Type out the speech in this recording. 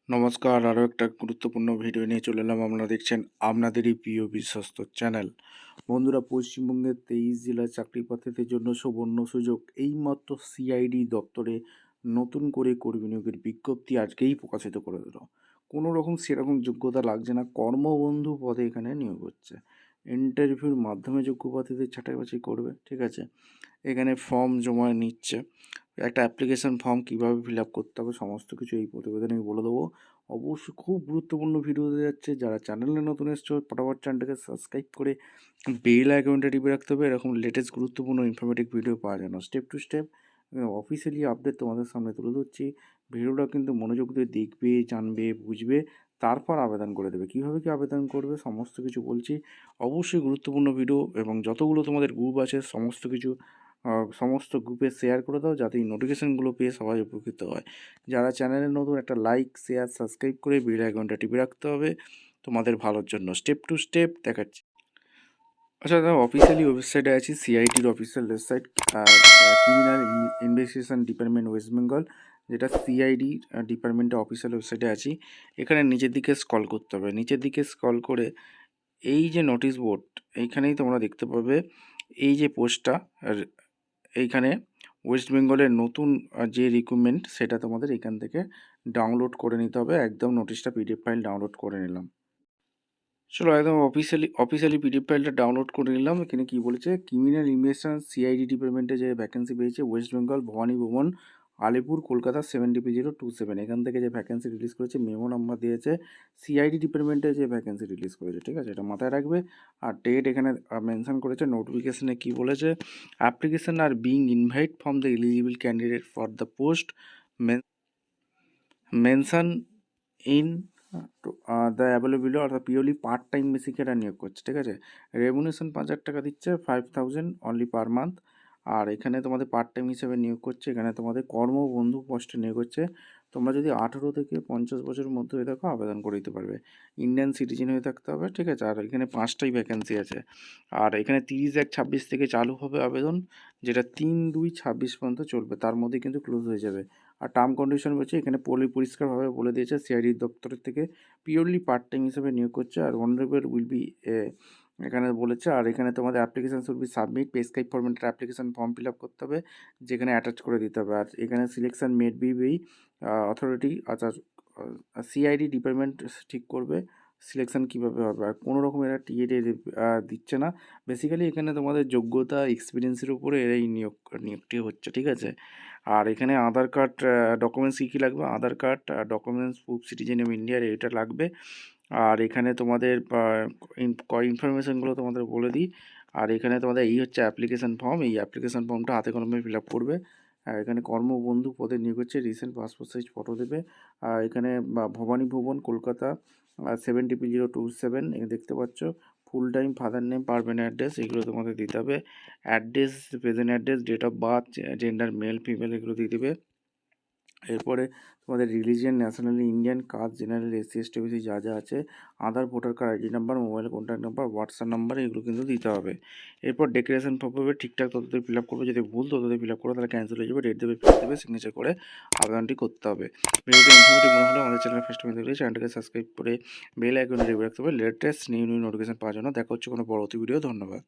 নমস্কার, আরও একটা গুরুত্বপূর্ণ ভিডিও নিয়ে চলে এলাম। আপনারা দেখছেন আপনাদেরই প্রিয় বিশ্বস্ত চ্যানেল। বন্ধুরা, পশ্চিমবঙ্গের 23 জেলার চাকরি প্রার্থীদের জন্য সুবর্ণ সুযোগ। এইমাত্র সিআইডি দপ্তরে নতুন করে কর্মী নিয়োগের বিজ্ঞপ্তি আজকেই প্রকাশিত করে দিল। কোনো রকম সেরকম যোগ্যতা লাগছে না, কর্মবন্ধু পদে এখানে নিয়োগ হচ্ছে। ইন্টারভিউর মাধ্যমে যোগ্য প্রার্থীদের ছাঁটাই বাছাই করবে, ঠিক আছে। এখানে ফর্ম জমা নিচ্ছে, একটা অ্যাপ্লিকেশন ফর্ম কীভাবে ফিল আপ করতে হবে সমস্ত কিছু এই প্রতিবেদনে আমি বলে দেবো। অবশ্যই খুব গুরুত্বপূর্ণ ভিডিও হতে যাচ্ছে। যারা চ্যানেলে নতুন এসছো ফটাফট চ্যানেলটাকে সাবস্ক্রাইব করে বেল আইকনটা টিপে রাখতে হবে, এরকম লেটেস্ট গুরুত্বপূর্ণ ইনফরমেটিভ ভিডিও পাওয়ার জন্য। Step to step officially update তোমাদের সামনে তুলে ধরছি। ভিডিওটা কিন্তু মনোযোগ দিয়ে দেখবে, জানবে, বুঝবে, তারপর আবেদন করে দেবে। কীভাবে কী আবেদন করবে সমস্ত কিছু বলছি। অবশ্যই গুরুত্বপূর্ণ ভিডিও, এবং যতগুলো তোমাদের গ্রুপ আছে সমস্ত গ্রুপে শেয়ার করে দাও, যাতে এই নোটিফিকেশানগুলো পেয়ে সবাই উপকৃত হয়। যারা চ্যানেলে নতুন, একটা লাইক, শেয়ার, সাবস্ক্রাইব করে বেল আইকনটা টিপে রাখতে হবে তোমাদের ভালোর জন্য। স্টেপ টু স্টেপ দেখাচ্ছি। আচ্ছা দাদা, অফিসিয়ালি ওয়েবসাইটে আছি, সিআইটির official website, criminal investigation department West Bengal, যেটা সিআইডি ডিপার্টমেন্টের অফিসিয়াল ওয়েবসাইটে আছি। এখানে নিচের দিকে স্ক্রল করতে হবে। নিচের দিকে স্ক্রল করে এই যে নোটিশ বোর্ড, এইখানেই তোমরা দেখতে পাবে এই যে পোস্টটা, এইখানে ওয়েস্ট বেঙ্গলের নতুন যে রিক্রুটমেন্ট সেটা তোমাদের এখান থেকে ডাউনলোড করে নিতে হবে। একদম নোটিশটা পিডিএফ ফাইল ডাউনলোড করে নিলাম। চলো, একদম অফিসিয়ালি পিডিএফ ফাইলটা ডাউনলোড করে নিলাম। এখানে কী বলেছে, ক্রিমিনাল ইনভেস্টিগেশন সিআইডি ডিপার্টমেন্টে যে ভ্যাকেন্সি পেয়েছে ওয়েস্ট বেঙ্গল, ভবানী ভবন, আলিপুর, কলকাতা 7DP027, এখান থেকে যে ভ্যাকেন্সি রিলিজ করেছে, মেমো নাম্বার দিয়েছে, সিআইডি ডিপার্টমেন্টে যে ভ্যাকেন্সি রিলিজ করেছে, ঠিক আছে, এটা মাথায় রাখবে। আর ডেট এখানে মেনশন করেছে। নোটিফিকেশনে কি বলেছে, application are being invite from the eligible candidate for the post mention in the available, অর্থাৎ পিওরলি পার্ট টাইম বেসিকে এটা নিয়োগ করছে, ঠিক আছে। রেমুনেশন 5,000 টাকা দিচ্ছে, 5,000 অনলি পার মান্থ। আর এখানে তোমাদের পার্ট টাইম হিসেবে নিয়োগ করছে। এখানে তোমাদের কর্মবন্ধু পোস্টে নিয়োগ হচ্ছে। তোমরা যদি 18 থেকে 50 বছরের মধ্যে হয়ে থাকো আবেদন করে দিতে পারবে। ইন্ডিয়ান সিটিজেন হয়ে থাকতে হবে, ঠিক আছে। আর এখানে 5টাই ভ্যাকেন্সি আছে। আর এখানে 30/1/26 থেকে চালু হবে আবেদন, যেটা 3/2/26 পর্যন্ত চলবে। তার মধ্যে কিন্তু ক্লোজ হয়ে যাবে। আর টার্ম কন্ডিশন বলছে এখানে পরিষ্কারভাবে বলে দিয়েছে সিআইডি দপ্তরের থেকে পিওরলি পার্ট টাইম হিসেবে নিয়োগ করছে। আর অনারেবল উইল বি এখানে বলেছে। আর এখানে তোমাদের application should be submit prescribe ফরম্যাটের অ্যাপ্লিকেশান ফর্ম ফিল আপ করতে হবে, যেখানে অ্যাটাচ করে দিতে হবে। আর এখানে সিলেকশন মেড বি অথরিটি, আচ্ছা সিআইডি ডিপার্টমেন্ট ঠিক করবে সিলেকশন কীভাবে হবে। আর কোনো রকম এরা টিএডে দিচ্ছে না। বেসিক্যালি এখানে তোমাদের যোগ্যতা, এক্সপিরিয়েন্সের উপরে এরাই নিয়োগটি হচ্ছে, ঠিক আছে। আর এখানে আধার কার্ড, ডকুমেন্টস কী কী লাগবে, Aadhaar card, documents, proof citizen of ইন্ডিয়ার, এটা লাগবে। আর এখানে তোমাদের ইনফরমেশানগুলো তোমাদের বলে দিই। আর এখানে তোমাদের এই হচ্ছে অ্যাপ্লিকেশান ফর্ম, এই অ্যাপ্লিকেশান ফর্মটা হাতে কলমে ফিল আপ করবে। আর এখানে কর্মবন্ধু পদে নিয়োগ হচ্ছে, রিসেন্ট পাসপোর্ট সাইজ ফটো দেবে। আর এখানে ভবানী ভবন, কলকাতা 7DP027, এখানে দেখতে পাচ্ছ। Full time, father name, permanent address, এগুলো তোমাদের দিতে হবে। Address, present address, date of birth, gender male female, এগুলো দিয়ে দেবে। এরপরে তোমাদের religion, nationality Indian, caste, general, SC/ST OBC যা যা আছে, Aadhaar, voter card, ID number, mobile contact number, WhatsApp number, এগুলো কিন্তু দিতে হবে। এরপর ডেক্লারেশন ফর্মে ঠিকঠাক ততদের ফিল আপ করবে। যদি ভুল ততদের ফিল আপ করো তাহলে ক্যান্সেল হয়ে যাবে। ডেট দেবে, ফিল দেবে, সিগনেচার করে আবেদনটি করতে হবে। ভিডিওটা ইনফরমেটিভ মনে হলে আমাদের চ্যানেল ফার্স্ট টাইম দেখলে চ্যানেলটাকে সাবস্ক্রাইব করে বেল আইকনে টিপে রাখতে হবে লেটেস্ট নিউ নোটিফিকেশন পাওয়ার জন্য। দেখা হচ্ছে কোনো পরবর্তী ভিডিও। ধন্যবাদ।